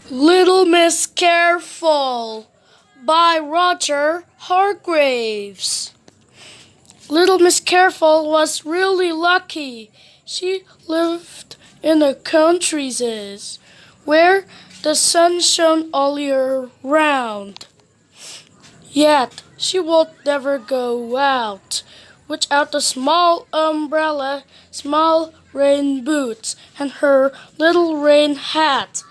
Little Miss Careful by Roger Hargraves. Little Miss Careful was really lucky. She lived in the countries where the sun shone all year round. Yet she would never go out without a small umbrella, small rain boots, and her little rain hat.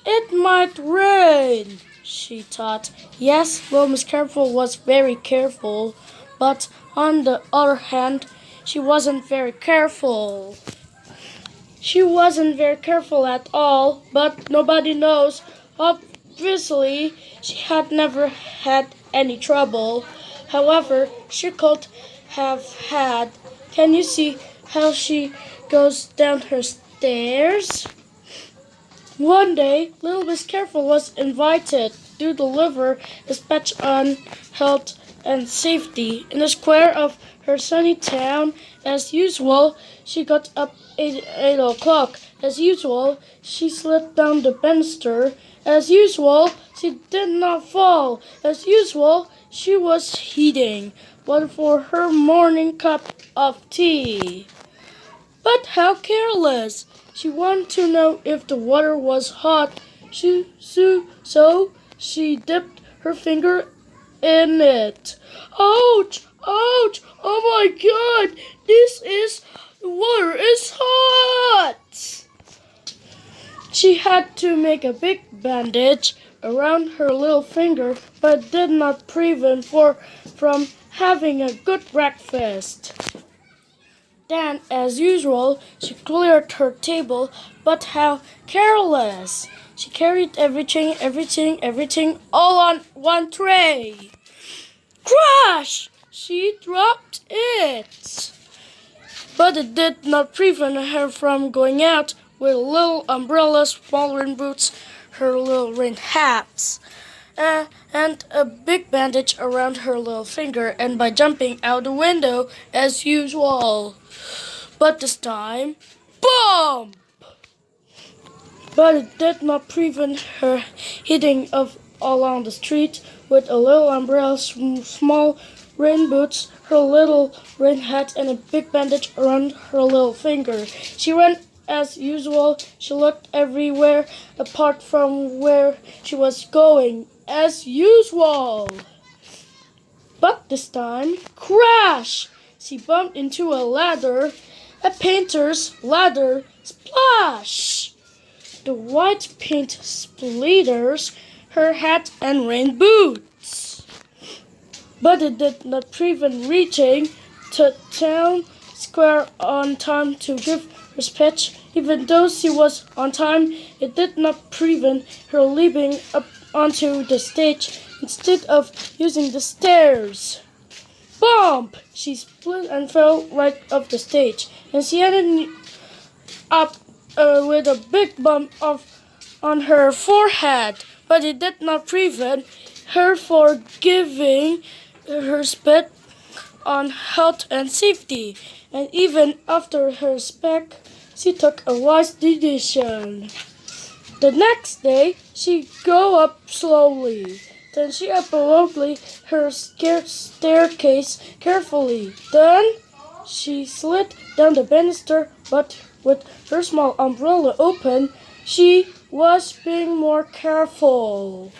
It might rain, she thought. Yes, little Miss Careful was very careful, but on the other hand, she wasn't very careful. She wasn't very careful at all, but nobody knows. Obviously, she had never had any trouble. However, she could have had. Can you see how she goes down her stairs? One day, Little Miss Careful was invited to deliver a speech on health and safety in the square of her sunny town. As usual, she got up at 8 o'clock. As usual, she slid down the banister. As usual, she did not fall. As usual, she was heating water for her morning cup of tea. But how careless! She wanted to know if the water was hot, so she dipped her finger in it. Ouch! Ouch! Oh my God! The water is hot! She had to make a big bandage around her little finger, but did not prevent her from having a good breakfast. Then, as usual, she cleared her table, but how careless! She carried everything all on one tray. Crash! She dropped it. But it did not prevent her from going out with little umbrellas, small rain boots, her little rain hats, and a big bandage around her little finger, and by jumping out the window as usual. But this time, boom! But it did not prevent her hitting along the street with a little umbrella, small rain boots, her little rain hat, and a big bandage around her little finger. She ran as usual. She looked everywhere apart from where she was going, as usual. But this time, crash! She bumped into a ladder, a painter's ladder. Splash! The white paint splatters her hat and rain boots. But it did not prevent reaching the town square on time to give her speech. Even though she was on time, it did not prevent her leaping up onto the stage instead of using the stairs. Bump! She split and fell right off the stage, and she ended up with a big bump on her forehead. But it did not prevent her from giving her speech on health and safety. And even after her speech, she took a wise decision. The next day, she go up slowly. Then she up her staircase carefully. Then she slid down the banister, but with her small umbrella open, she was being more careful.